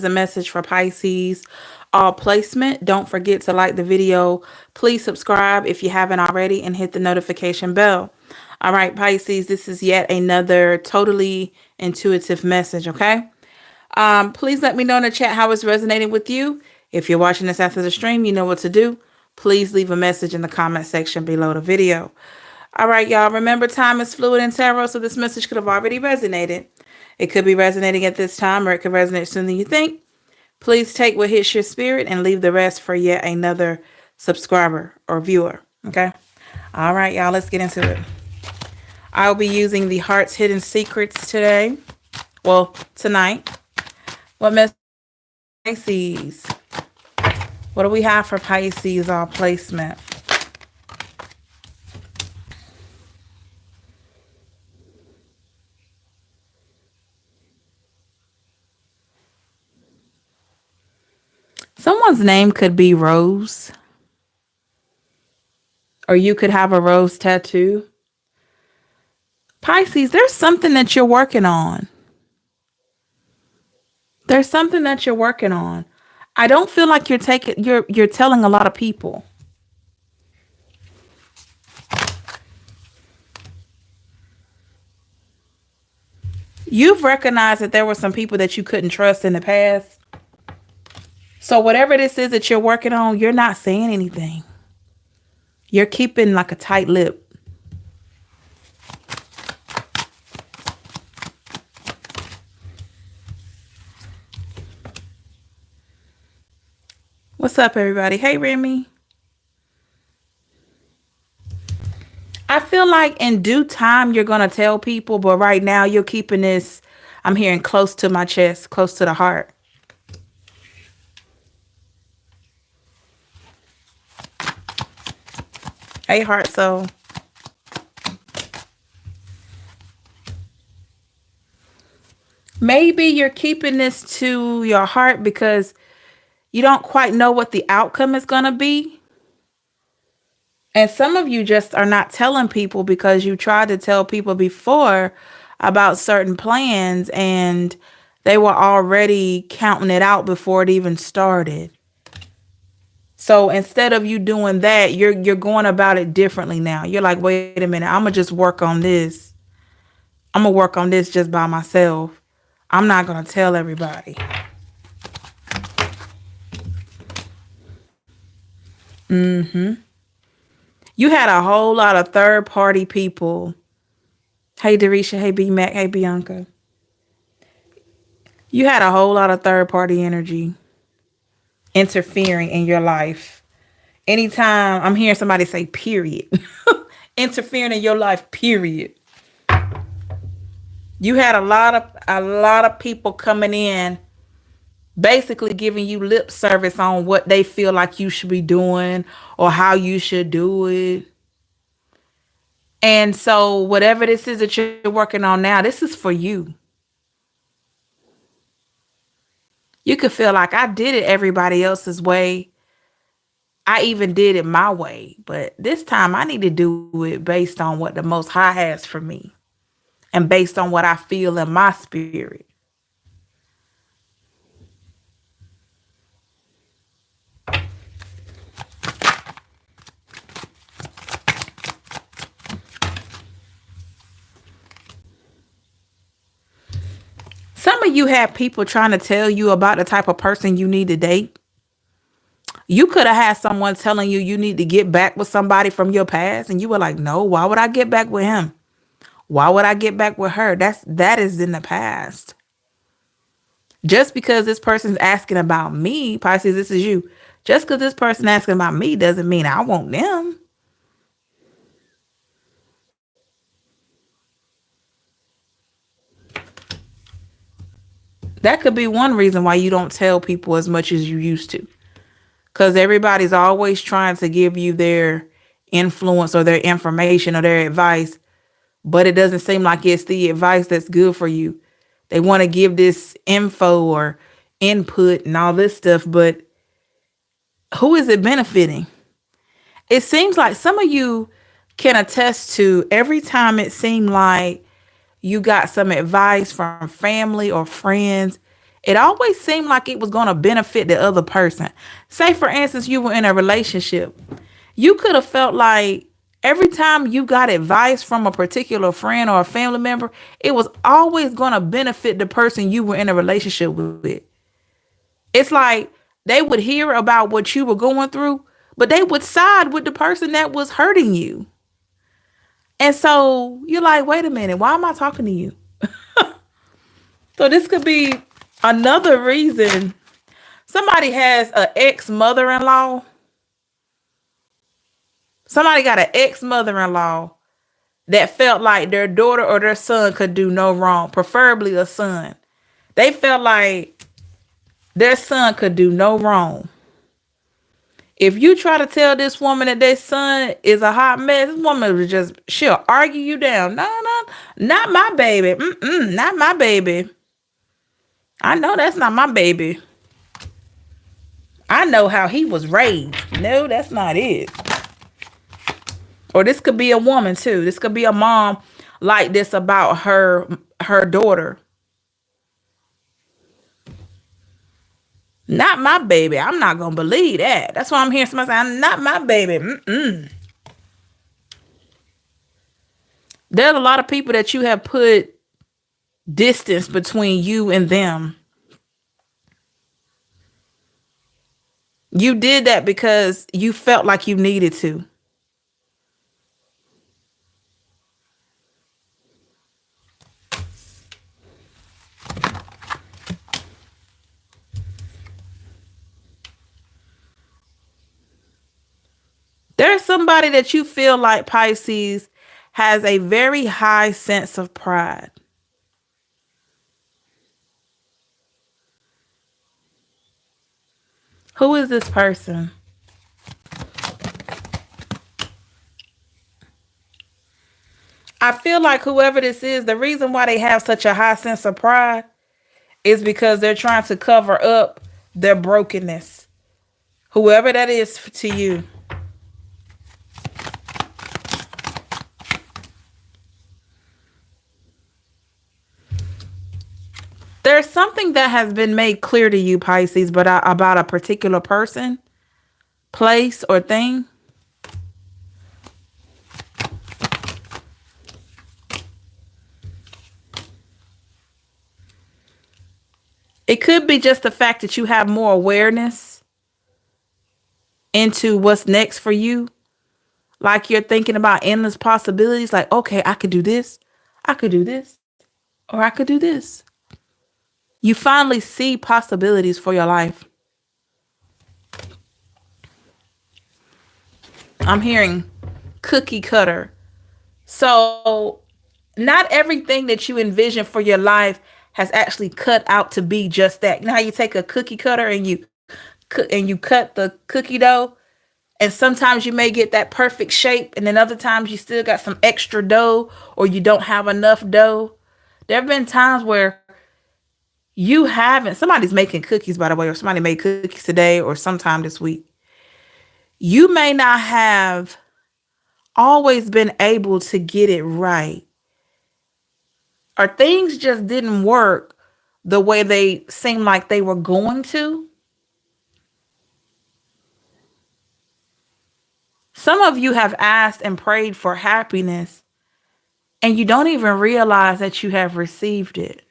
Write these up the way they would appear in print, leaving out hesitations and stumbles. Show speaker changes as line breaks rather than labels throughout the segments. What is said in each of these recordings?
a message for Pisces. All placement. Don't forget to like the video. Please subscribe if you haven't already and hit the notification bell. All right, Pisces, this is yet another totally intuitive message, okay? Please let me know in the chat how it's resonating with you. If you're watching this after the stream, you know what to do. Please leave a message in the comment section below the video. All right, y'all. Remember, time is fluid in tarot, so this message could have already resonated. It could be resonating at this time, or it could resonate sooner than you think. Please take what hits your spirit and leave the rest for yet another subscriber or viewer. Okay? All right, y'all. Let's get into it. I'll be using the Heart's Hidden Secrets today. Well, tonight. What message? Pisces. What do we have for Pisces all placement? Someone's name could be Rose. Or you could have a rose tattoo. Pisces, there's something that you're working on. There's something that you're working on. I don't feel like you're telling a lot of people. You've recognized that there were some people that you couldn't trust in the past. So whatever this is that you're working on, you're not saying anything. You're keeping like a tight lip. What's up, everybody? Hey, Remy. I feel like in due time, you're going to tell people, but right now you're keeping this, I'm hearing close to my chest, close to the heart. Hey, heart soul. Maybe you're keeping this to your heart because you don't quite know what the outcome is going to be. And some of you just are not telling people because you tried to tell people before about certain plans and they were already counting it out before it even started. So instead of you doing that, you're going about it differently now. You're like, wait a minute, I'm going to just work on this. I'm going to work on this just by myself. I'm not going to tell everybody. You had a whole lot of third-party people. Hey, Darisha. Hey, B-Mac. Hey, Bianca. You had a whole lot of third-party energy interfering in your life. Anytime I'm hearing somebody say period, interfering in your life, period. You had a lot of people coming in basically giving you lip service on what they feel like you should be doing or how you should do it. And so whatever this is that you're working on now, this is for you. You could feel like I did it everybody else's way. I even did it my way. But this time I need to do it based on what the Most High has for me and based on what I feel in my spirit. Some of you have people trying to tell you about the type of person you need to date. You could have had someone telling you need to get back with somebody from your past. And you were like, no, why would I get back with him? Why would I get back with her? That is in the past. Just because this person's asking about me, Pisces, this is you. Just because this person asking about me doesn't mean I want them. That could be one reason why you don't tell people as much as you used to. Because everybody's always trying to give you their influence or their information or their advice, but it doesn't seem like it's the advice that's good for you. They want to give this info or input and all this stuff, but who is it benefiting? It seems like some of you can attest to every time it seemed like you got some advice from family or friends, it always seemed like it was going to benefit the other person. Say, for instance, you were in a relationship. You could have felt like every time you got advice from a particular friend or a family member, it was always going to benefit the person you were in a relationship with. It's like they would hear about what you were going through, but they would side with the person that was hurting you. And so you're like, wait a minute, why am I talking to you? So this could be another reason somebody has an ex-mother-in-law. Somebody got an ex-mother-in-law that felt like their daughter or their son could do no wrong, preferably a son. They felt like their son could do no wrong. If you try to tell this woman that their son is a hot mess, this woman will she'll argue you down. No, not my baby. Not my baby. I know that's not my baby. I know how he was raised. No, that's not it. Or this could be a woman too. This could be a mom like this about her daughter. Not my baby. I'm not going to believe that. That's why I'm hearing somebody say, not my baby. There's a lot of people that you have put distance between you and them. You did that because you felt like you needed to. There's somebody that you feel like, Pisces, has a very high sense of pride. Who is this person? I feel like whoever this is, the reason why they have such a high sense of pride is because they're trying to cover up their brokenness. Whoever that is to you. There's something that has been made clear to you, Pisces, but about a particular person, place, or thing. It could be just the fact that you have more awareness into what's next for you. Like you're thinking about endless possibilities. Like, okay, I could do this. I could do this. Or I could do this. You finally see possibilities for your life. I'm hearing cookie cutter. So not everything that you envision for your life has actually cut out to be just that. You know how you take a cookie cutter and you cut the cookie dough, and sometimes you may get that perfect shape, and then other times you still got some extra dough or you don't have enough dough. There have been times where you haven't, somebody's making cookies, by the way, or somebody made cookies today or sometime this week. You may not have always been able to get it right, or things just didn't work the way they seemed like they were going to. Some of you have asked and prayed for happiness, and you don't even realize that you have received it.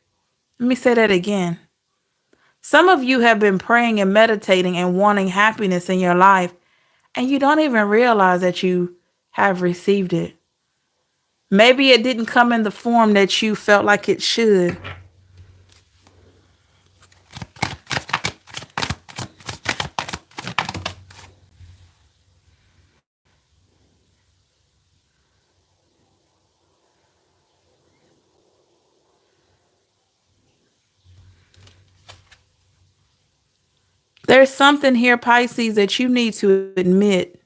Let me say that again. Some of you have been praying and meditating and wanting happiness in your life, and you don't even realize that you have received it. Maybe it didn't come in the form that you felt like it should. There's something here, Pisces, that you need to admit.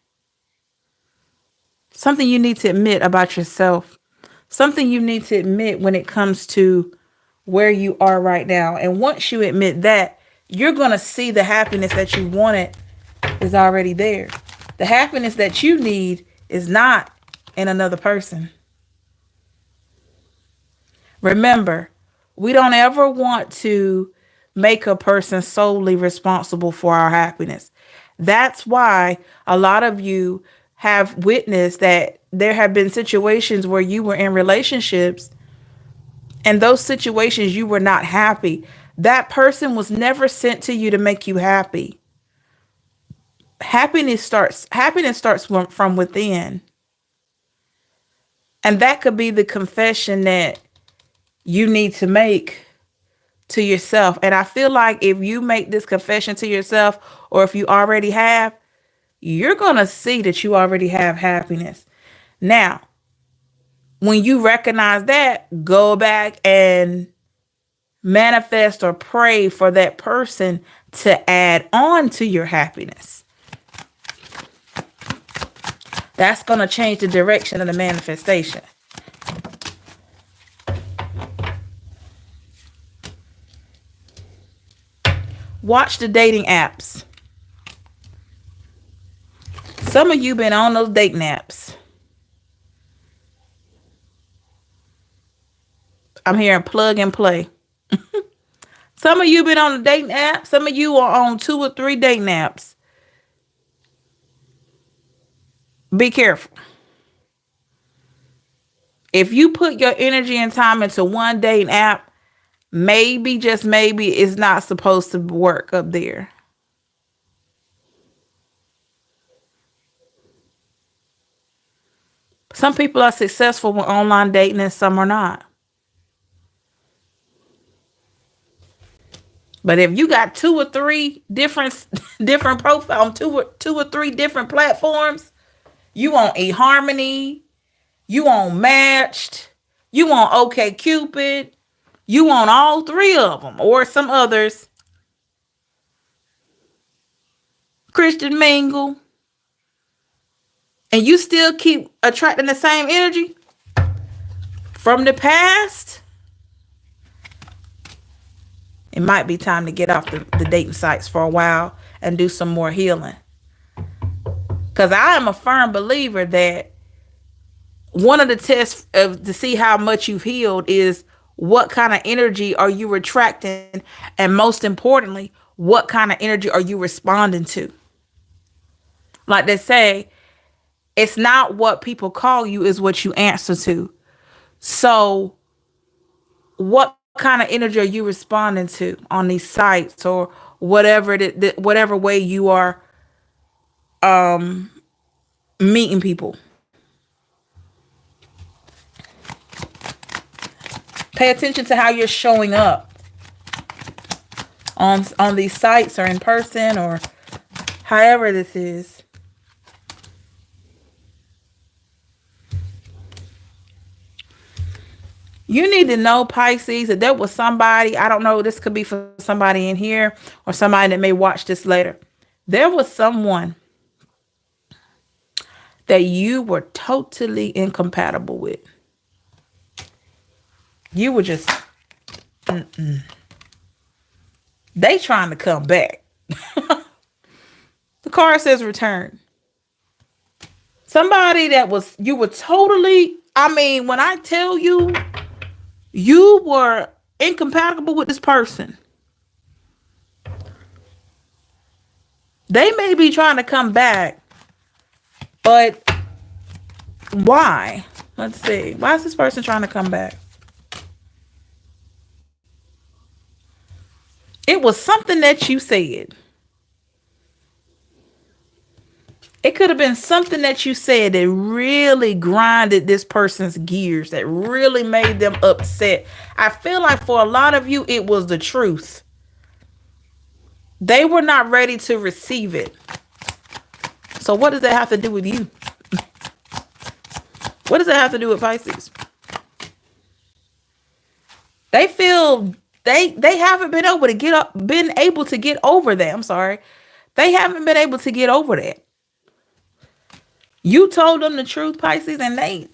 Something you need to admit about yourself. Something you need to admit when it comes to where you are right now. And once you admit that, you're going to see the happiness that you wanted is already there. The happiness that you need is not in another person. Remember, we don't ever want to make a person solely responsible for our happiness. That's why a lot of you have witnessed that there have been situations where you were in relationships and those situations you were not happy. That person was never sent to you to make you happy. Happiness starts from within. And that could be the confession that you need to make to yourself. And I feel like if you make this confession to yourself, or if you already have, you're going to see that you already have happiness. Now, when you recognize that, go back and manifest or pray for that person to add on to your happiness. That's going to change the direction of the manifestation. Watch the dating apps. Some of you been on those dating apps. I'm hearing plug and play. Some of you been on the dating app. Some of you are on 2 or 3 dating apps. Be careful. If you put your energy and time into one dating app, maybe, just maybe, it's not supposed to work up there. Some people are successful with online dating and some are not. But if you got 2 or 3 different profiles, two or three different platforms, you on eHarmony, you on Matched, you on OkCupid, you on all 3 of them or some others. Christian Mingle. And you still keep attracting the same energy from the past, it might be time to get off the dating sites for a while and do some more healing. Because I am a firm believer that one of the tests to see how much you've healed is what kind of energy are you attracting, and most importantly, what kind of energy are you responding to? Like they say, it's not what people call you, is what you answer to. So what kind of energy are you responding to on these sites, or whatever whatever way you are meeting people? Pay attention to how you're showing up on these sites or in person or however this is. You need to know, Pisces, that there was somebody, I don't know, this could be for somebody in here or somebody that may watch this later. There was someone that you were totally incompatible with. You were just, they trying to come back. The card says return. Somebody that was, you were totally, I mean, when I tell you, you were incompatible with this person. They may be trying to come back, but why? Let's see. Why is this person trying to come back? It was something that you said. It could have been something that you said that really grinded this person's gears, that really made them upset. I feel like for a lot of you, it was the truth. They were not ready to receive it. So what does that have to do with you? What does that have to do with Pisces? They feel they haven't been able to get over that. I'm sorry. They haven't been able to get over that. You told them the truth, Pisces, and they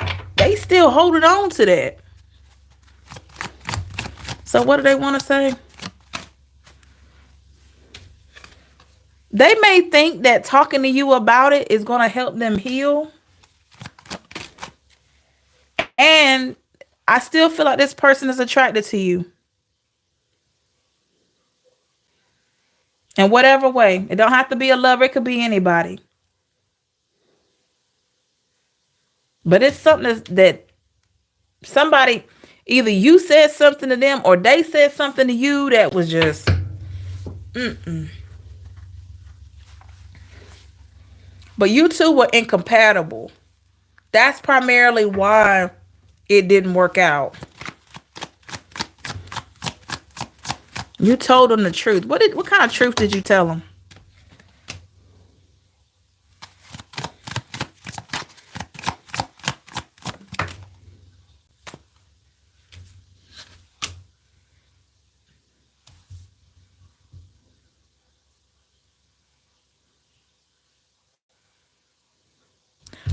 still holding on to that. So what do they want to say? They may think that talking to you about it is going to help them heal. And I still feel like this person is attracted to you. In whatever way. It don't have to be a lover. It could be anybody. But it's something that somebody, either you said something to them or they said something to you that was just, but you two were incompatible. That's primarily why it didn't work out. You told them the truth. What kind of truth did you tell them?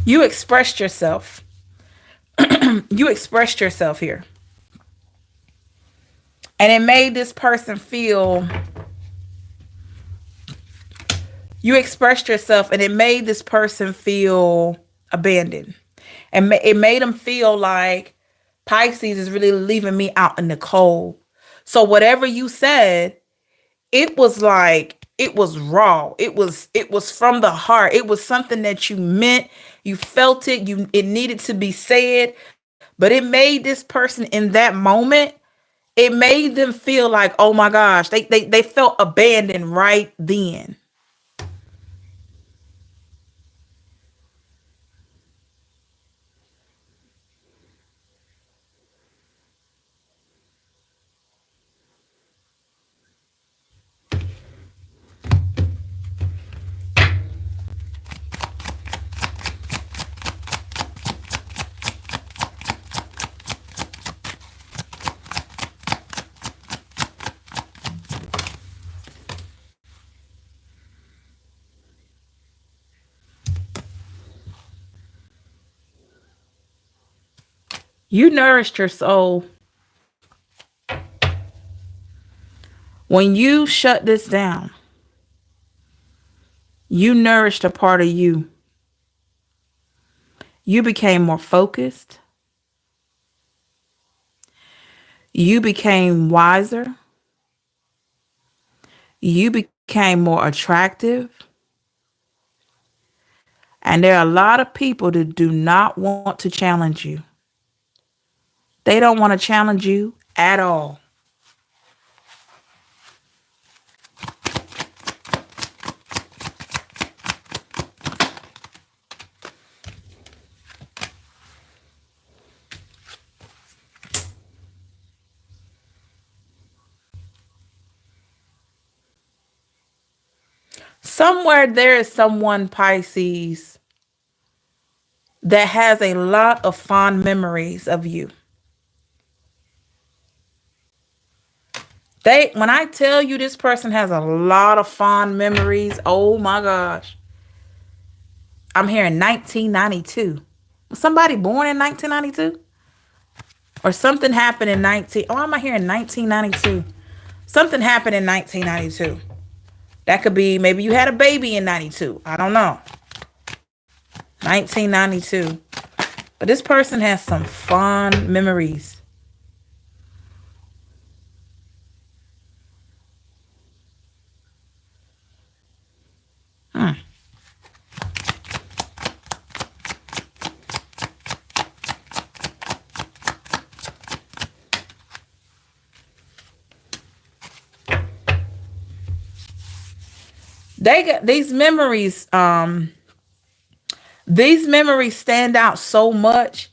You expressed yourself. You expressed yourself here. And it made this person feel, you expressed yourself and it made this person feel abandoned. And it made them feel like Pisces is really leaving me out in the cold. So whatever you said, it was like, it was raw. It was from the heart. It was something that you meant. You felt it. It needed to be said. But it made this person in that moment, it made them feel like, oh my gosh, they felt abandoned right then. You nourished your soul. When you shut this down, you nourished a part of you. You became more focused. You became wiser. You became more attractive. And there are a lot of people that do not want to challenge you. They don't want to challenge you at all. Somewhere there is someone, Pisces, that has a lot of fond memories of you. When I tell you this person has a lot of fond memories, oh my gosh. I'm hearing 1992. Was somebody born in 1992? Or something happened in 19... Oh, am I hearing 1992? Something happened in 1992. That could be, maybe you had a baby in 92. I don't know. 1992. But this person has some fond memories. They got these memories. These memories stand out so much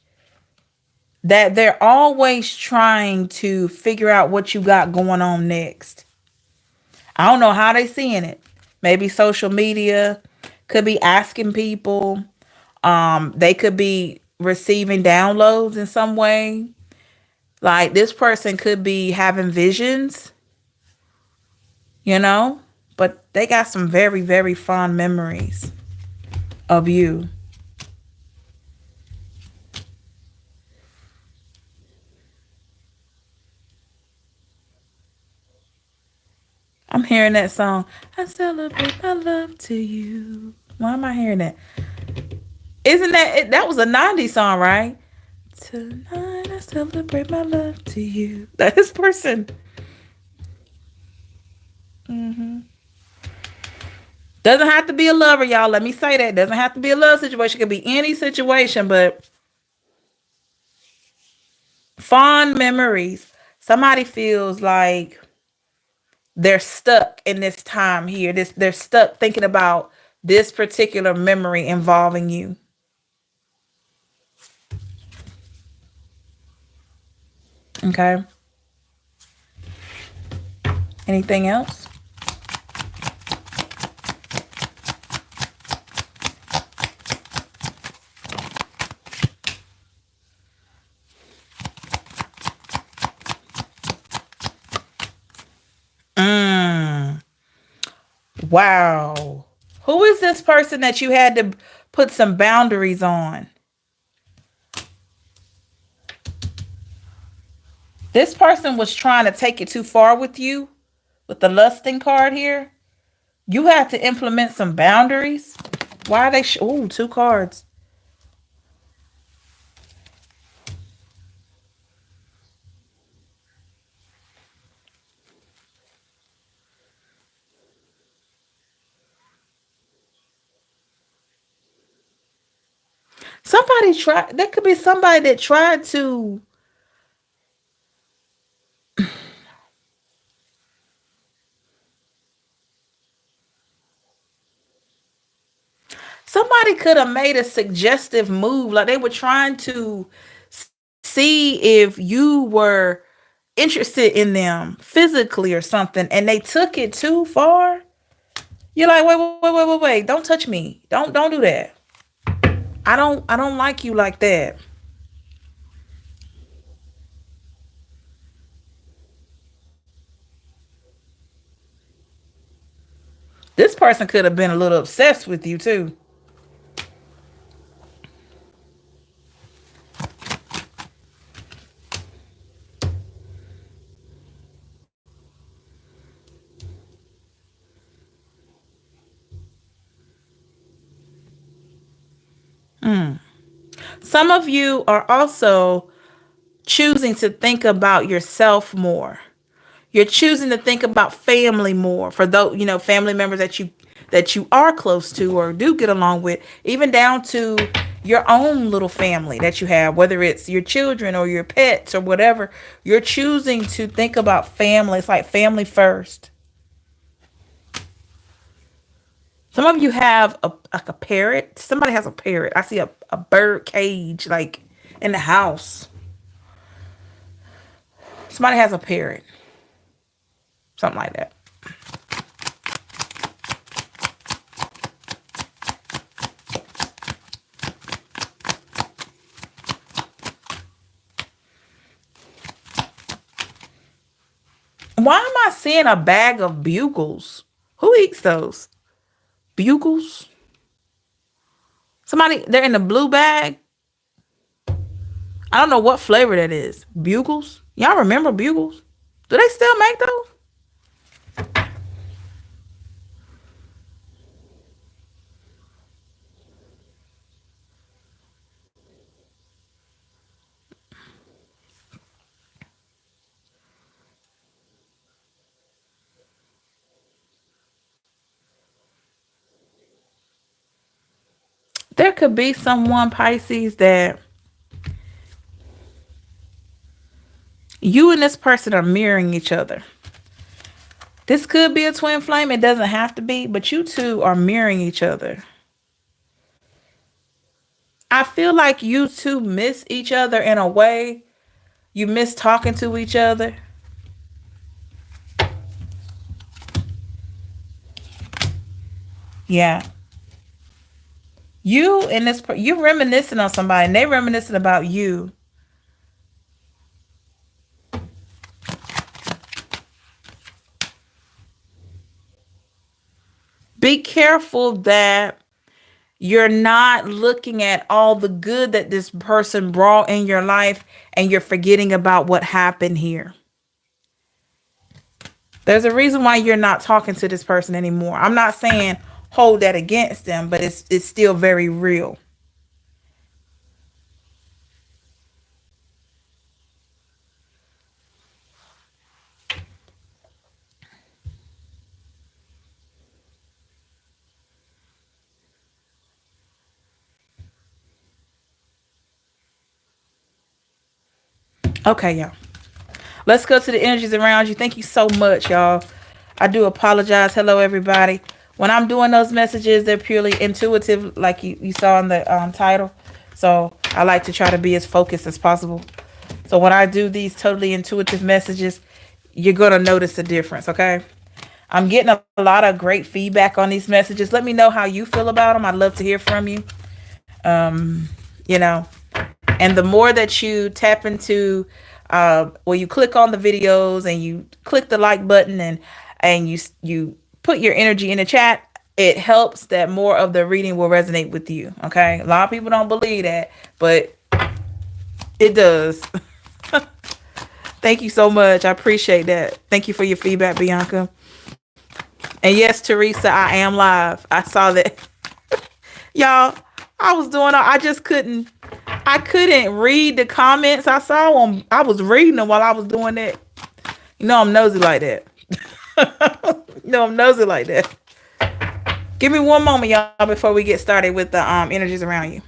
that they're always trying to figure out what you got going on next. I don't know how they seeing it. Maybe social media, could be asking people. They could be receiving downloads in some way. Like this person could be having visions, you know, but they got some very, very fond memories of you. I'm hearing that song. I celebrate my love to you. Why am I hearing that? Isn't that was a 90s song, right? Tonight I celebrate my love to you. This person. Doesn't have to be a lover, y'all. Let me say that. Doesn't have to be a love situation. It could be any situation, but fond memories. Somebody feels like they're stuck in this time here. They're stuck thinking about this particular memory involving you. Okay. Anything else? Mm. Wow. Who is this person that you had to put some boundaries on? This person was trying to take it too far with you with the lusting card here. You had to implement some boundaries. Why are they? Oh, two cards. Somebody tried. There could be somebody that tried to. Somebody could have made a suggestive move, like they were trying to see if you were interested in them physically or something, and they took it too far. You're like, wait, don't touch me. Don't do that. I don't like you like that. This person could have been a little obsessed with you too. Some of you are also choosing to think about yourself more. You're choosing to think about family more for those, family members that you are close to or do get along with, even down to your own little family that you have, whether it's your children or your pets or whatever. You're choosing to think about family. It's like family first. Some of you have a parrot. Somebody has a parrot. I see a bird cage like in the house. Somebody has a parrot. Something like that. Why am I seeing a bag of bugles? Who eats those? Bugles? Somebody, they're in the blue bag. I don't know what flavor that is. Bugles? Y'all remember bugles? Do they still make those? There could be someone, Pisces, that you and this person are mirroring each other. This could be a twin flame. It doesn't have to be, but you two are mirroring each other. I feel like you two miss each other in a way. You miss talking to each other. Yeah. You and you reminiscing on somebody and they reminiscing about you. Be careful that you're not looking at all the good that this person brought in your life and you're forgetting about what happened here. There's a reason why you're not talking to this person anymore. I'm not saying hold that against them, but it's still very real. Okay, y'all. Let's go to the energies around you. Thank you so much, y'all. I do apologize. Hello, everybody. When I'm doing those messages, they're purely intuitive, like you saw in the title. So I like to try to be as focused as possible. So when I do these totally intuitive messages, you're going to notice the difference, okay? I'm getting a lot of great feedback on these messages. Let me know how you feel about them. I'd love to hear from you. You know, and the more that you tap into, well, you click on the videos and you click the like button and you put your energy in the chat, it helps that more of the reading will resonate with you. Okay, a lot of people don't believe that, but it does. Thank you so much. I appreciate that. Thank you for your feedback, Bianca. And yes, Teresa, I am live. I saw that. Y'all, I was doing, I just I couldn't read the comments. I saw them. I was reading them while I was doing that. You know I'm nosy like that. No, I'm nosy like that. Give me one moment, y'all, before we get started with the energies around you.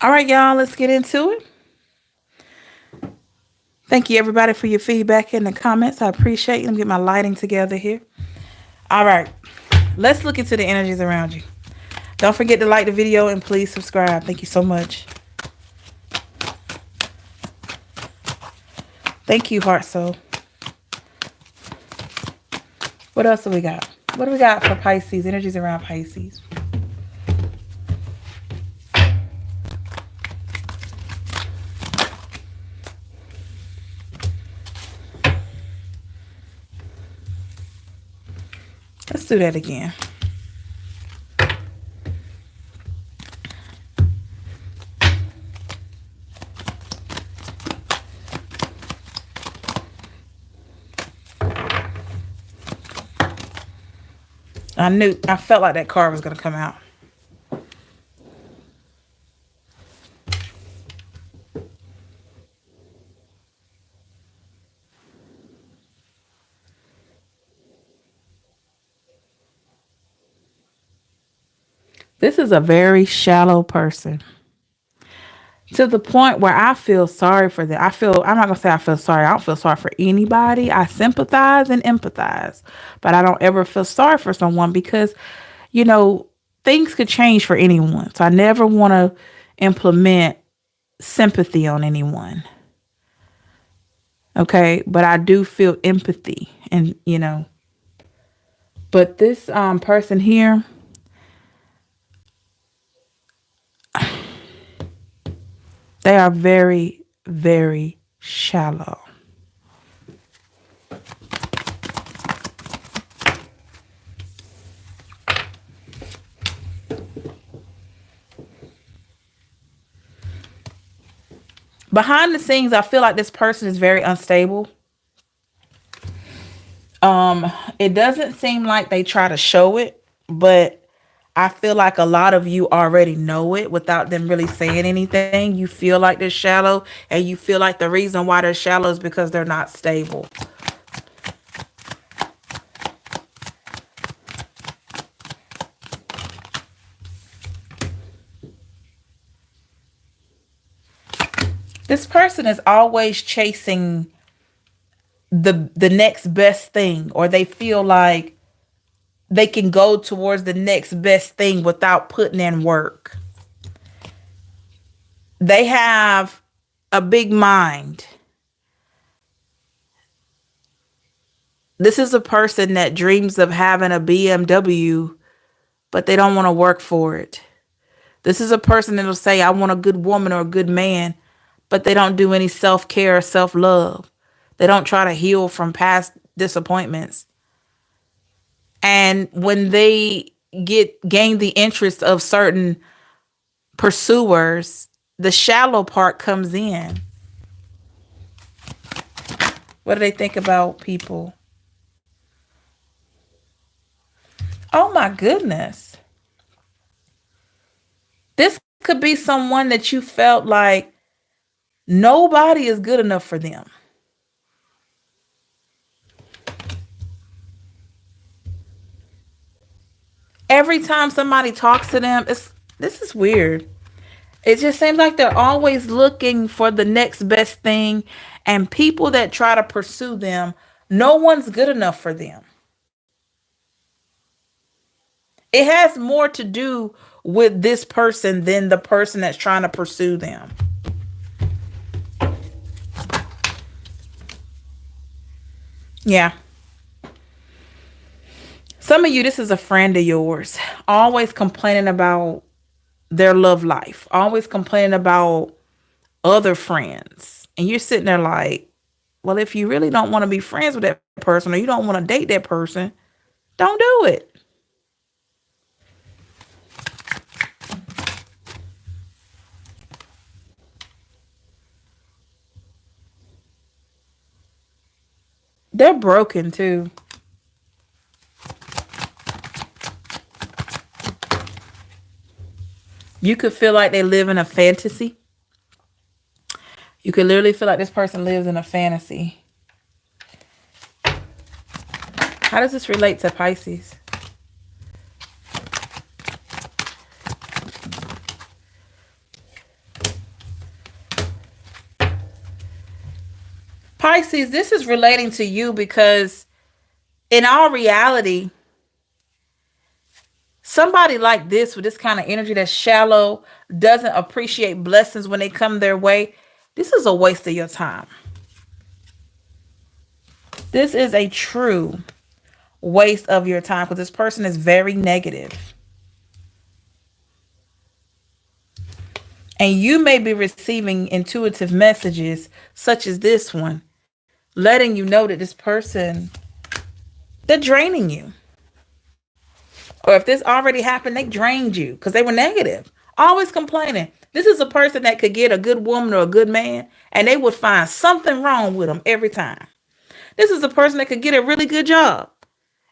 All right, y'all, let's get into it. Thank you, everybody, for your feedback in the comments. I appreciate you. Let me get my lighting together here. All right, let's look into the energies around you. Don't forget to like the video and please subscribe. Thank you so much. Thank you, Heart Soul. What else do we got? What do we got for Pisces? Energies around Pisces. Let's do that again. I felt like that card was going to come out. This is a very shallow person to the point where I feel sorry for them. I'm not going to say I feel sorry. I don't feel sorry for anybody. I sympathize and empathize, but I don't ever feel sorry for someone because, you know, things could change for anyone. So I never want to implement sympathy on anyone. Okay. But I do feel empathy and, but this person here, they are very, very shallow. Behind the scenes, I feel like this person is very unstable. It doesn't seem like they try to show it, but I feel like a lot of you already know it without them really saying anything. You feel like they're shallow, and you feel like the reason why they're shallow is because they're not stable. This person is always chasing the next best thing, or they feel like they can go towards the next best thing without putting in work. They have a big mind. This is a person that dreams of having a BMW, but they don't want to work for it. This is a person that'll say, I want a good woman or a good man, but they don't do any self-care or self-love. They don't try to heal from past disappointments. And when they gain the interest of certain pursuers, the shallow part comes in. What do they think about people? Oh my goodness. This could be someone that you felt like nobody is good enough for them. Every time somebody talks to them, this is weird. It just seems like they're always looking for the next best thing, and people that try to pursue them, no one's good enough for them. It has more to do with this person than the person that's trying to pursue them. Yeah. Some of you, this is a friend of yours, always complaining about their love life, always complaining about other friends. And you're sitting there like, well, if you really don't want to be friends with that person, or you don't want to date that person, don't do it. They're broken too. You could feel like they live in a fantasy. You could literally feel like this person lives in a fantasy. How does this relate to Pisces? Pisces, this is relating to you because in all reality, somebody like this with this kind of energy that's shallow, doesn't appreciate blessings when they come their way, this is a waste of your time. This is a true waste of your time because this person is very negative. And you may be receiving intuitive messages such as this one, letting you know that this person, they're draining you. Or if this already happened, they drained you because they were negative, always complaining. This is a person that could get a good woman or a good man, and they would find something wrong with them every time. This is a person that could get a really good job,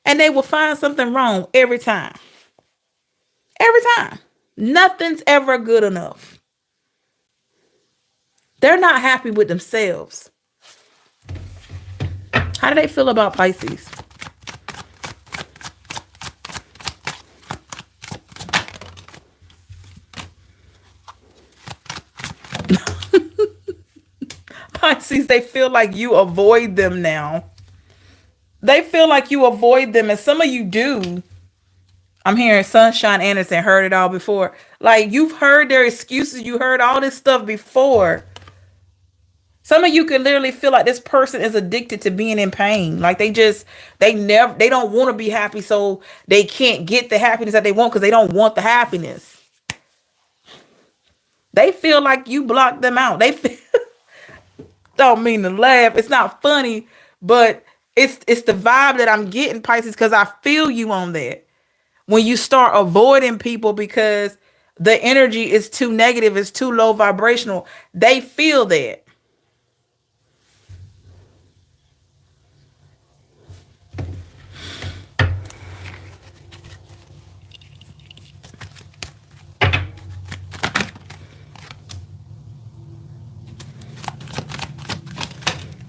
and they will find something wrong every time. Every time. Nothing's ever good enough. They're not happy with themselves. How do they feel about Pisces? Pisces, they feel like you avoid them now. They feel like you avoid them, and some of you do. I'm hearing Sunshine Anderson, heard it all before. Like, you've heard their excuses. You heard all this stuff before. Some of you could literally feel like this person is addicted to being in pain. Like they don't want to be happy, so they can't get the happiness that they want because they don't want the happiness. They feel like you blocked them out. They feel, don't mean to laugh. It's not funny, but it's the vibe that I'm getting, Pisces, because I feel you on that. When you start avoiding people because the energy is too negative, it's too low vibrational, they feel that.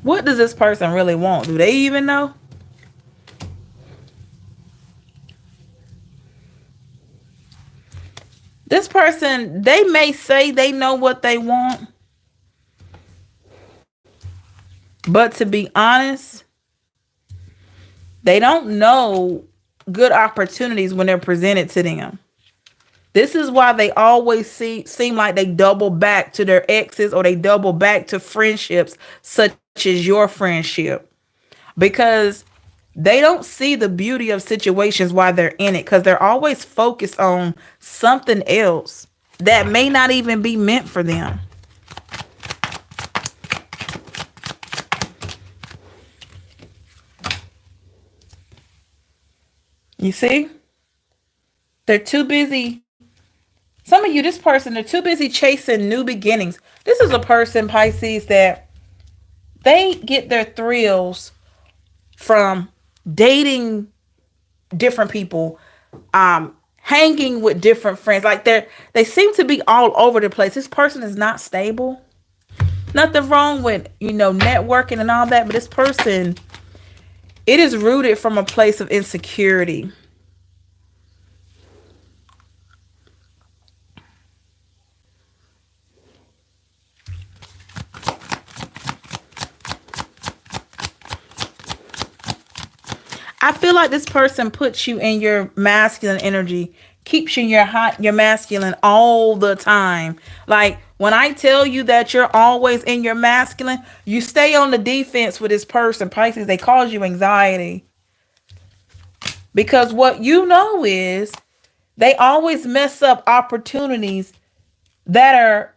What does this person really want? Do they even know? This person, they may say they know what they want, But to be honest, they don't know good opportunities when they're presented to them. This is why they always seem like they double back to their exes, or they double back to friendships such as your friendship, because they don't see the beauty of situations while they're in it, because they're always focused on something else that may not even be meant for them. You see? They're too busy. Some of you, this person, they're too busy chasing new beginnings. This is a person, Pisces, that they get their thrills from dating different people, hanging with different friends. Like they seem to be all over the place. This person is not stable. Nothing wrong with, networking and all that, but this person, it is rooted from a place of insecurity. I feel like this person puts you in your masculine energy, keeps you in your masculine all the time. Like when I tell you that you're always in your masculine, you stay on the defense with this person, Pisces. They cause you anxiety. Because what you know is they always mess up opportunities that are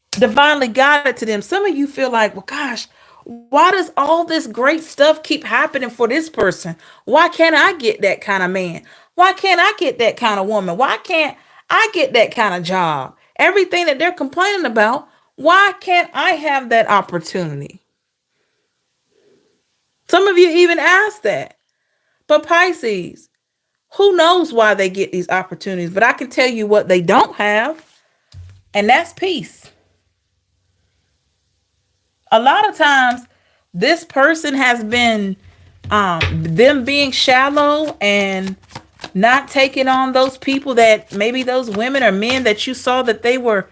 divinely guided to them. Some of you feel like, well, gosh, why does all this great stuff keep happening for this person? Why can't I get that kind of man? Why can't I get that kind of woman? Why can't I get that kind of job? Everything that they're complaining about, why can't I have that opportunity? Some of you even ask that. But Pisces, who knows why they get these opportunities? But I can tell you what they don't have, and that's peace. A lot of times, this person has been them being shallow and not taking on those people, that maybe those women or men that you saw that they were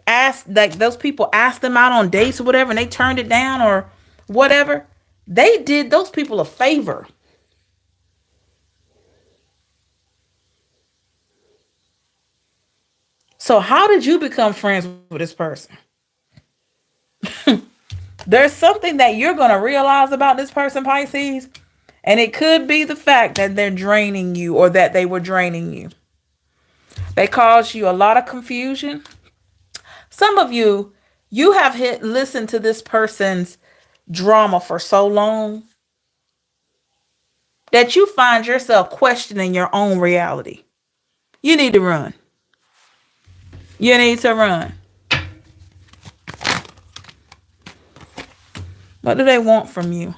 asked, like those people asked them out on dates or whatever, and they turned it down or whatever. They did those people a favor. So how did you become friends with this person? There's something that you're going to realize about this person, Pisces, and it could be the fact that they're draining you, or that they were draining you. They caused you a lot of confusion. Some of you, you have listened to this person's drama for so long that you find yourself questioning your own reality. You need to run. You need to run. What do they want from you?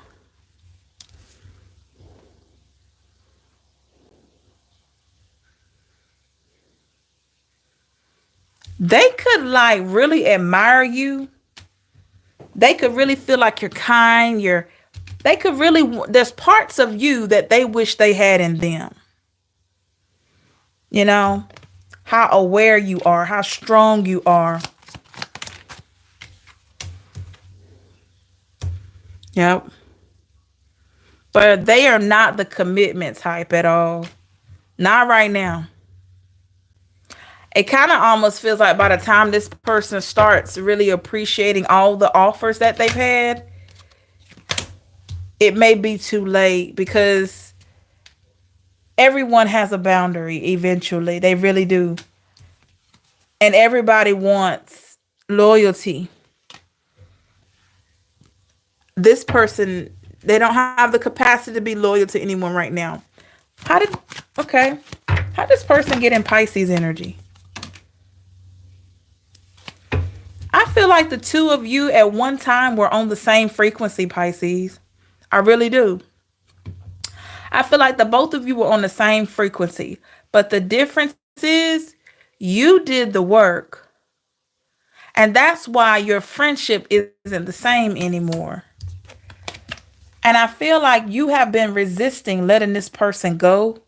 They could like really admire you. They could really feel like you're kind. They could really, there's parts of you that they wish they had in them. You know, how aware you are, how strong you are. Yep. But they are not the commitment type at all. Not right now. It kind of almost feels like by the time this person starts really appreciating all the offers that they've had, it may be too late, because everyone has a boundary eventually. They really do. And everybody wants loyalty. This person, they don't have the capacity to be loyal to anyone right now. How did this person get in Pisces energy? I feel like the two of you at one time were on the same frequency, Pisces. I really do. I feel like the both of you were on the same frequency. But the difference is you did the work. And that's why your friendship isn't the same anymore. And I feel like you have been resisting letting this person go.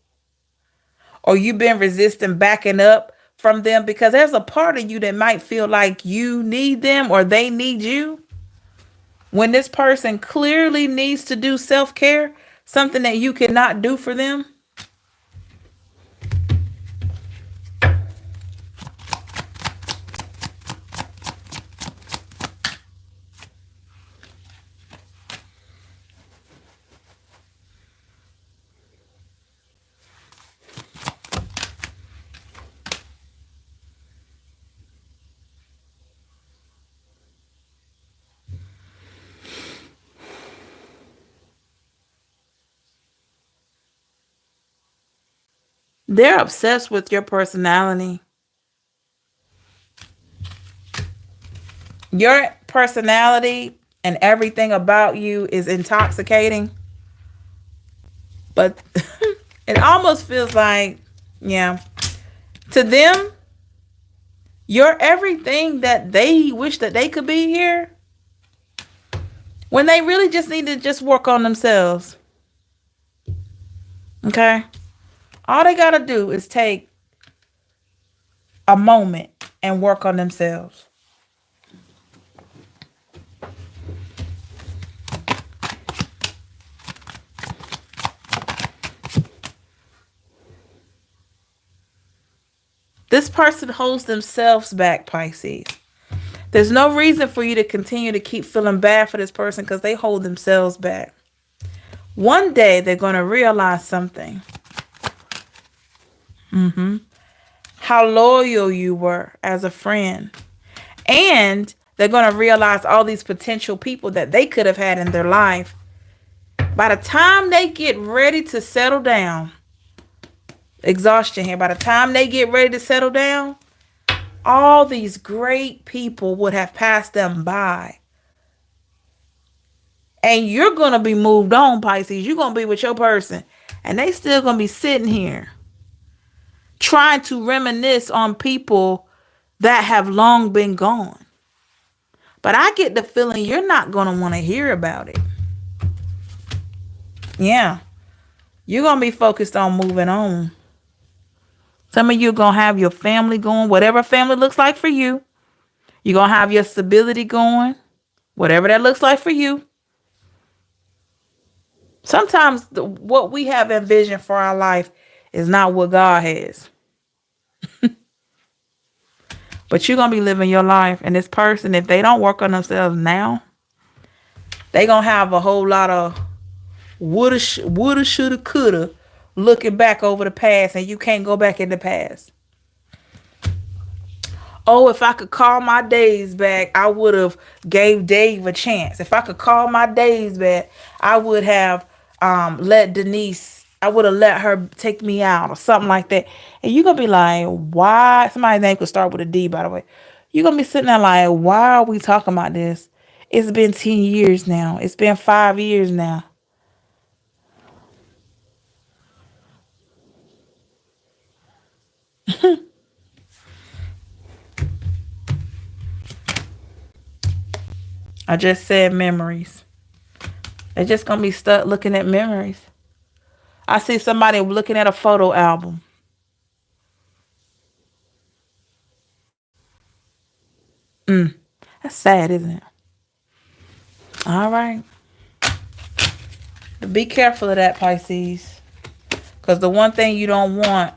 Or you've been resisting backing up from them, because there's a part of you that might feel like you need them or they need you. When this person clearly needs to do self-care, something that you cannot do for them, they're obsessed with your personality. Your personality and everything about you is intoxicating. But it almost feels like, yeah, to them, you're everything that they wish that they could be here, when they really just need to just work on themselves. Okay? All they got to do is take a moment and work on themselves. This person holds themselves back, Pisces. There's no reason for you to continue to keep feeling bad for this person because they hold themselves back. One day they're going to realize something. How loyal you were as a friend. And they're going to realize all these potential people that they could have had in their life. By the time they get ready to settle down, exhaustion here, by the time they get ready to settle down, all these great people would have passed them by. And you're going to be moved on, Pisces. You're going to be with your person. And they still going to be sitting here trying to reminisce on people that have long been gone. But I get the feeling you're not going to want to hear about it. Yeah. You're going to be focused on moving on. Some of you are going to have your family going, whatever family looks like for you. You're going to have your stability going, whatever that looks like for you. Sometimes what we have envisioned for our life is not what God has. But you're going to be living your life. And this person, if they don't work on themselves now, they're going to have a whole lot of woulda, shoulda, coulda looking back over the past. And you can't go back in the past. Oh, if I could call my days back, I would have gave Dave a chance. If I could call my days back, I would have let Denise, I would have let her take me out or something like that. And you're going to be like, why? Somebody's name could start with a D, by the way. You're going to be sitting there like, why are we talking about this? It's been 10 years now. It's been 5 years now. I just said memories. They're just going to be stuck looking at memories. I see somebody looking at a photo album. That's sad, isn't it? All right. But be careful of that, Pisces. Because the one thing you don't want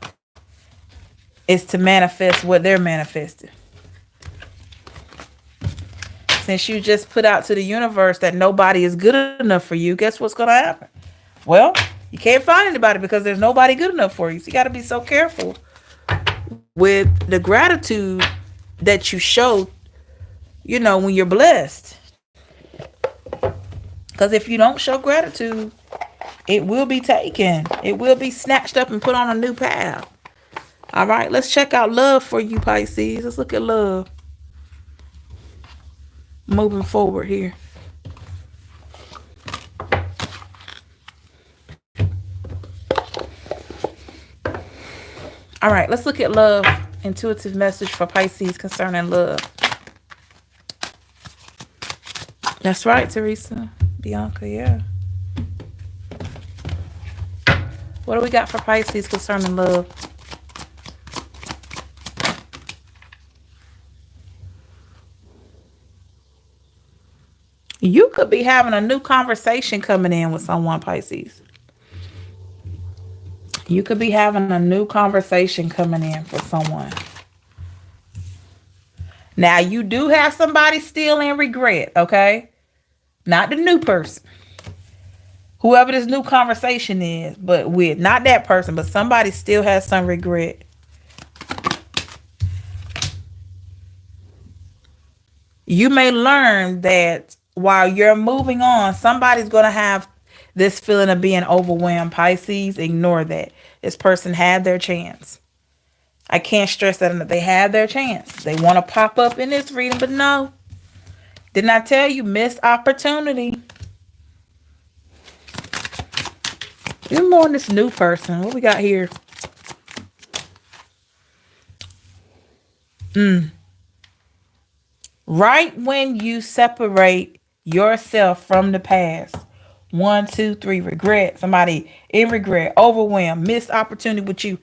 is to manifest what they're manifesting. Since you just put out to the universe that nobody is good enough for you, guess what's going to happen? Well, you can't find anybody because there's nobody good enough for you. So you got to be so careful with the gratitude that you show, you know, when you're blessed. Because if you don't show gratitude, it will be taken. It will be snatched up and put on a new path. All right, let's check out love for you, Pisces. Let's look at love. Moving forward here. All right, let's look at love. Intuitive message for Pisces concerning love. That's right, Teresa. Bianca, yeah. What do we got for Pisces concerning love? You could be having a new conversation coming in with someone, Pisces. You could be having a new conversation coming in for someone. Now, you do have somebody still in regret, okay? Not the new person. Whoever this new conversation is, but with not that person, but somebody still has some regret. You may learn that while you're moving on, somebody's going to have this feeling of being overwhelmed. Pisces, ignore that. This person had their chance. I can't stress that enough. They had their chance. They want to pop up in this reading, but no. Didn't I tell you? Missed opportunity. You're more on this new person. What we got here? Right when you separate yourself from the past. 1, 2, 3, regret. Somebody in regret, overwhelmed, missed opportunity with you.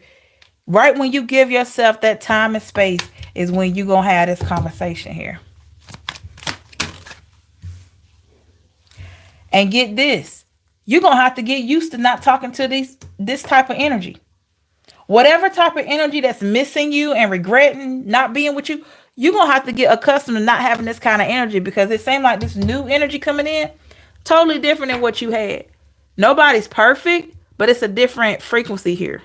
Right when you give yourself that time and space is when you're going to have this conversation here. And get this. You're going to have to get used to not talking to this type of energy. Whatever type of energy that's missing you and regretting not being with you, you're going to have to get accustomed to not having this kind of energy, because it seems like this new energy coming in, totally different than what you had. Nobody's perfect, but it's a different frequency here.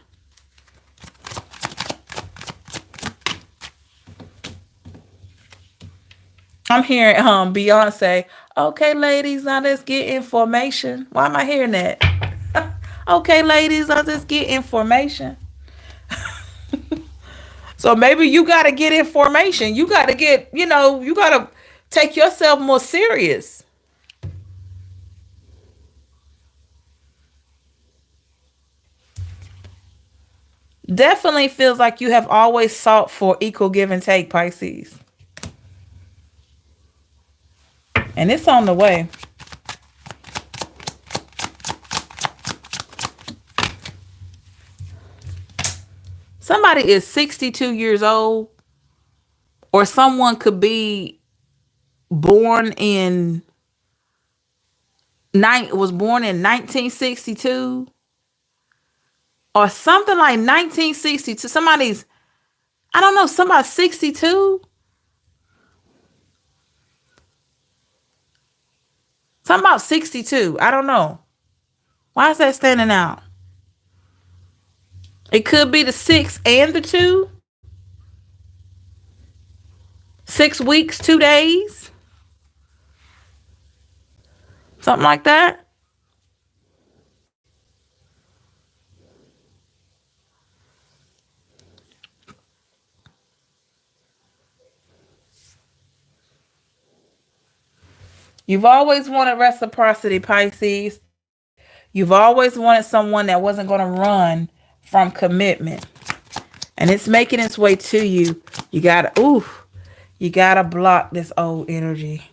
I'm hearing Beyonce. Okay, ladies, now let's get information. Why am I hearing that? Okay, ladies, let's just get information. So maybe you got to get information. You got to get, you got to take yourself more serious. Definitely feels like you have always sought for equal give and take, Pisces. And it's on the way. Somebody is 62 years old, or someone could be born in was born in 1962 or something like 1962. Somebody's, I don't know, somebody's 62. Something about 62. I don't know. Why is that standing out? It could be the 6 and the 2. 6 weeks, 2 days. Something like that. You've always wanted reciprocity, Pisces. You've always wanted someone that wasn't going to run from commitment. And it's making its way to you. You gotta block this old energy.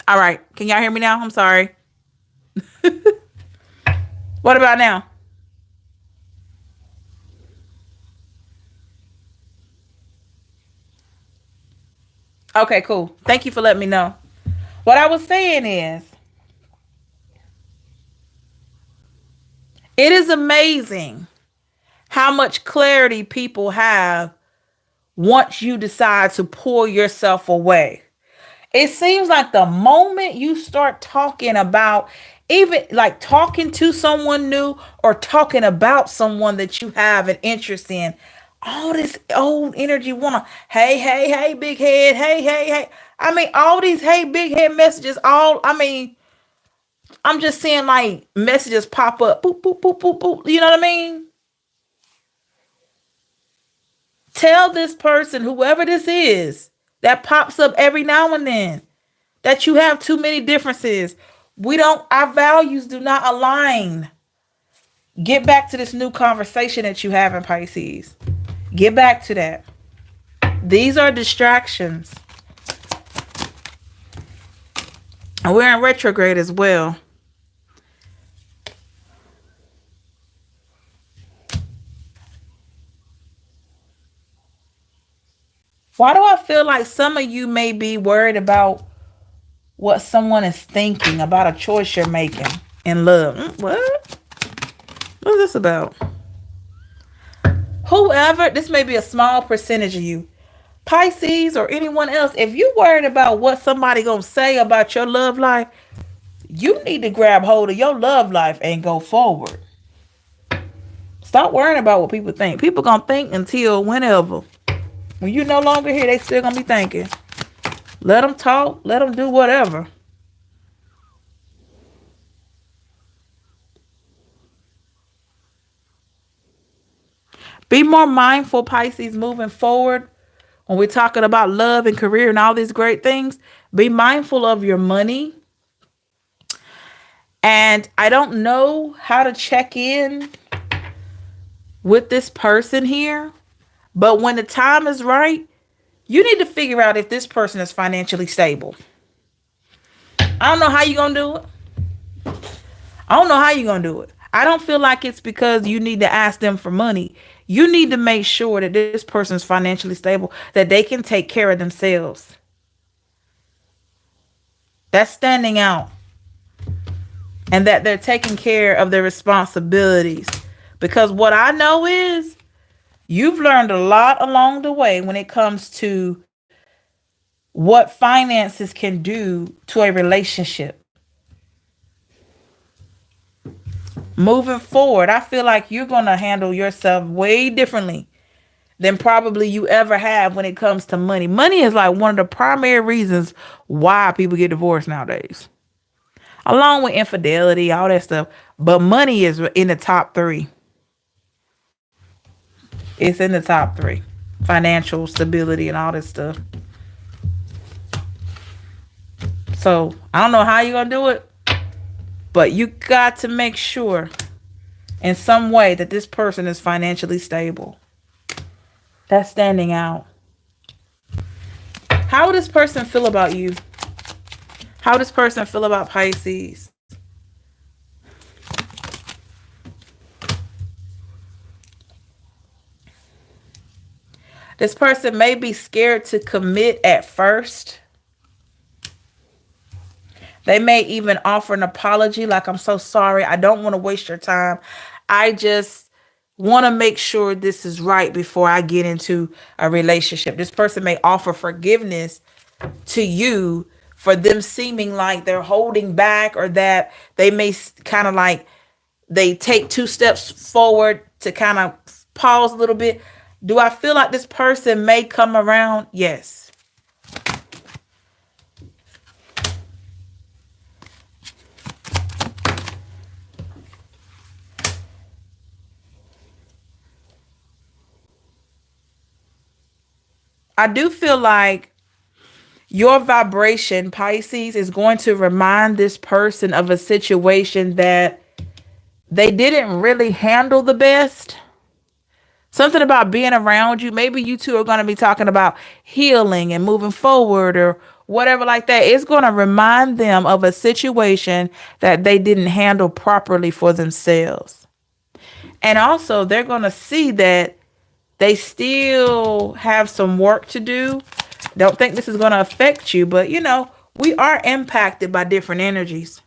All right. Can y'all hear me now? I'm sorry. What about now? Okay, cool. Thank you for letting me know. What I was saying is, it is amazing how much clarity people have once you decide to pull yourself away. It seems like the moment you start talking about, even like talking to someone new or talking about someone that you have an interest in, all this old energy wanna, hey, hey, hey, big head, hey, hey, hey. I mean, all these hey, big head messages, I mean, I'm just seeing like messages pop up, boop, boop, boop, boop, boop. You know what I mean? Tell this person, whoever this is, that pops up every now and then, that you have too many differences. Our values do not align. Get back to this new conversation that you have in Pisces. Get back to that. These are distractions. And we're in retrograde as well. Why do I feel like some of you may be worried about what someone is thinking about a choice you're making in love? What? What's this about? Whoever, this may be a small percentage of you, Pisces or anyone else, if you worried about what somebody gonna say about your love life, you need to grab hold of your love life and go forward. Stop worrying about what people think. People gonna think until whenever. When you no longer here, they still gonna be thinking. Let them talk. Let them do whatever. Be more mindful, Pisces, moving forward. When we're talking about love and career and all these great things, be mindful of your money. And I don't know how to check in with this person here, but when the time is right, you need to figure out if this person is financially stable. I don't know how you're going to do it. I don't know how you're going to do it. I don't feel like it's because you need to ask them for money. You need to make sure that this person is financially stable, that they can take care of themselves. That's standing out. And that they're taking care of their responsibilities. Because what I know is you've learned a lot along the way when it comes to what finances can do to a relationship. Moving forward, I feel like you're going to handle yourself way differently than probably you ever have when it comes to money. Money is like one of the primary reasons why people get divorced nowadays, along with infidelity, all that stuff. But money is in the top three. It's in the top three. Financial stability and all this stuff. So I don't know how you're going to do it, but you got to make sure in some way that this person is financially stable. That's standing out. How would this person feel about you? How would this person feel about Pisces? This person may be scared to commit at first. They may even offer an apology like, I'm so sorry. I don't want to waste your time. I just want to make sure this is right before I get into a relationship. This person may offer forgiveness to you for them seeming like they're holding back, or that they may kind of like they take two steps forward to kind of pause a little bit. Do I feel like this person may come around? Yes. I do feel like your vibration, Pisces, is going to remind this person of a situation that they didn't really handle the best. Something about being around you. Maybe you two are going to be talking about healing and moving forward or whatever like that. It's going to remind them of a situation that they didn't handle properly for themselves. And also, they're going to see that they still have some work to do. Don't think this is going to affect you, but you know, we are impacted by different energies.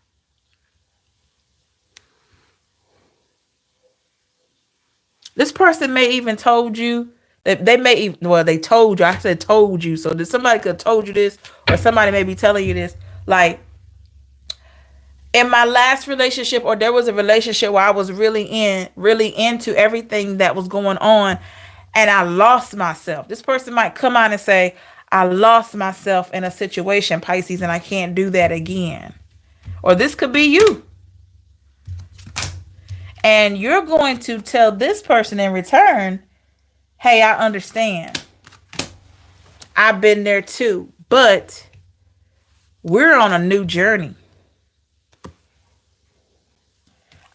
This person may even told you that they may even, well, they told you. I said told you. So that somebody could have told you this, or somebody may be telling you this. Like, in my last relationship, or there was a relationship where I was really into everything that was going on, and I lost myself. This person might come out and say, I lost myself in a situation, Pisces, and I can't do that again. Or this could be you. And you're going to tell this person in return, hey, I understand. I've been there too. But we're on a new journey.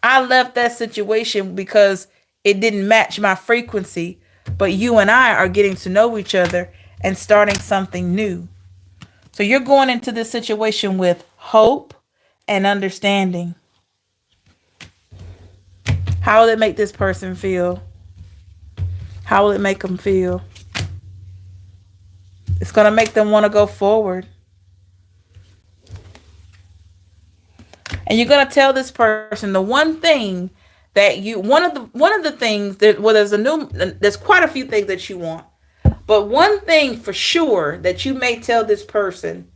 I left that situation because it didn't match my frequency. But you and I are getting to know each other and starting something new. So you're going into this situation with hope and understanding. How will it make this person feel? How will it make them feel? It's going to make them want to go forward. And you're going to tell this person the one thing that you, one of the things that, well, there's quite a few things that you want. But one thing for sure that you may tell this person,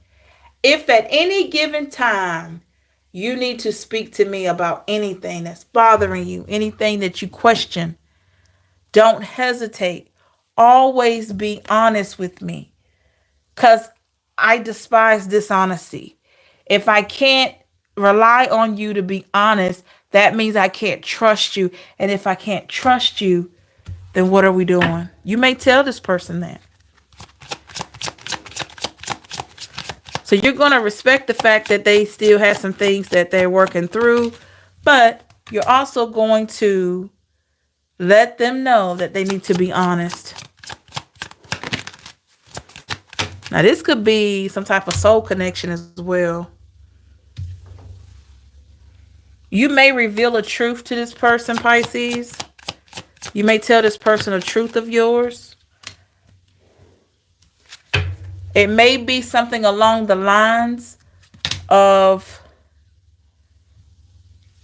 if at any given time you need to speak to me about anything that's bothering you, anything that you question, don't hesitate. Always be honest with me, because I despise dishonesty. If I can't rely on you to be honest, that means I can't trust you. And if I can't trust you, then what are we doing? You may tell this person that. So you're going to respect the fact that they still have some things that they're working through, but you're also going to let them know that they need to be honest. Now, this could be some type of soul connection as well. You may reveal a truth to this person, Pisces. You may tell this person a truth of yours. It may be something along the lines of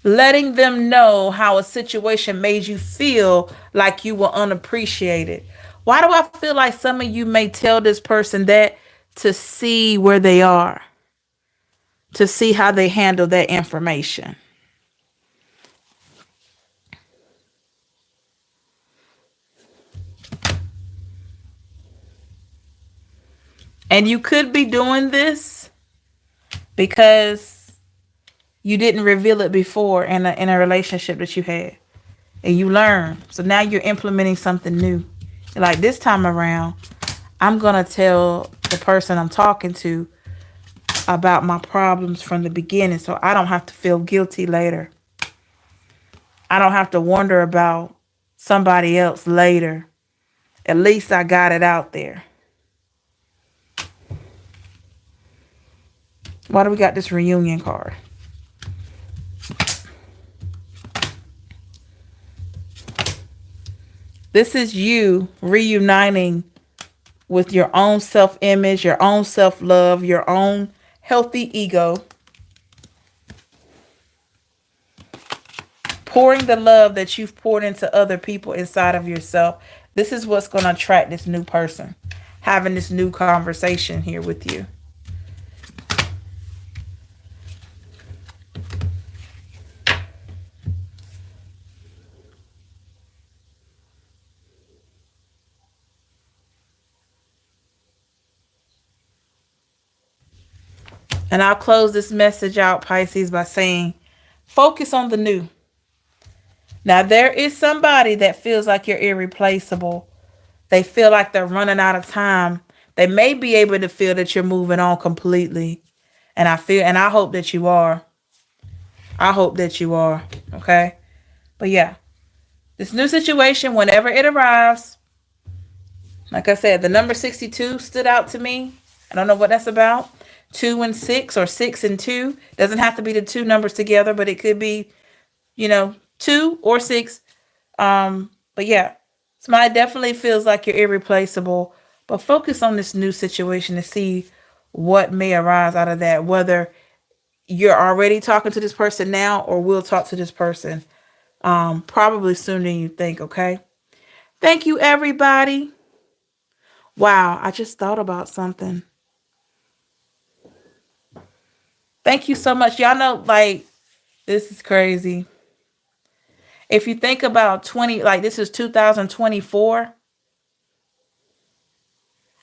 letting them know how a situation made you feel like you were unappreciated. Why do I feel like some of you may tell this person that to see where they are, to see how they handle that information? And you could be doing this because you didn't reveal it before in a relationship that you had. And you learn. So now you're implementing something new. Like, this time around, I'm going to tell the person I'm talking to about my problems from the beginning, so I don't have to feel guilty later. I don't have to wonder about somebody else later. At least I got it out there. Why do we got this reunion card? This is you reuniting with your own self-image, your own self-love, your own healthy ego. Pouring the love that you've poured into other people inside of yourself. This is what's going to attract this new person. Having this new conversation here with you. And I'll close this message out, Pisces, by saying, focus on the new. Now, there is somebody that feels like you're irreplaceable. They feel like they're running out of time. They may be able to feel that you're moving on completely. And I hope that you are. I hope that you are. Okay? But yeah, this new situation, whenever it arrives, like I said, the number 62 stood out to me. I don't know what that's about. 2 and 6, or 6 and 2. Doesn't have to be the two numbers together, but it could be, 2 or 6. But yeah, somebody definitely feels like you're irreplaceable, But focus on this new situation to see what may arise out of that, whether you're already talking to this person now or will talk to this person probably sooner than you think, okay? Thank you, everybody. Wow, I just thought about something. Thank you so much. Y'all know, like, this is crazy. If you think about 20, like this is 2024,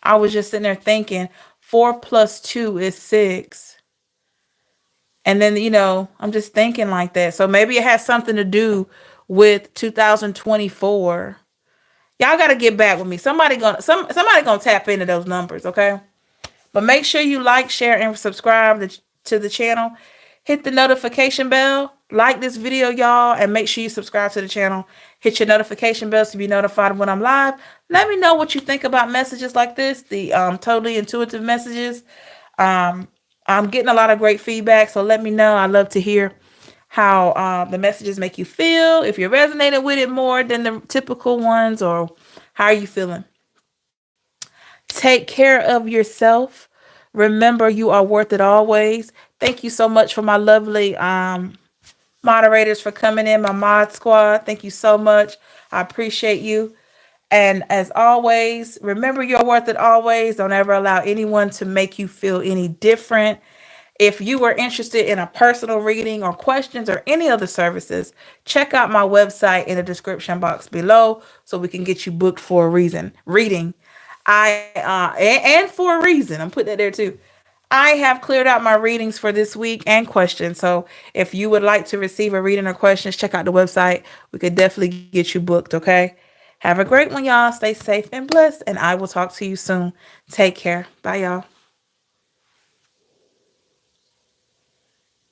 I was just sitting there thinking 4 plus 2 is 6. And then, I'm just thinking like that. So maybe it has something to do with 2024. Y'all got to get back with me. Somebody gonna tap into those numbers, okay? But make sure you like, share, and subscribe to the channel. Hit the notification bell. Like this video, y'all, and make sure you subscribe to the channel. Hit your notification bell to be notified when I'm live. Let me know what you think about messages like this, the totally intuitive messages. I'm getting a lot of great feedback, so let me know. I love to hear how the messages make you feel, if you're resonating with it more than the typical ones, or how are you feeling. Take care of yourself. Remember, you are worth it always. Thank you so much for my lovely moderators for coming in, my mod squad. Thank you so much. I appreciate you. And as always, remember you're worth it always. Don't ever allow anyone to make you feel any different. If you are interested in a personal reading or questions or any other services, check out my website in the description box below so we can get you booked for a reading. And for a reason, I'm putting that there too. I have cleared out my readings for this week and questions. So if you would like to receive a reading or questions, check out the website. We could definitely get you booked, okay? Have a great one, y'all. Stay safe and blessed, and I will talk to you soon. Take care. Bye, y'all.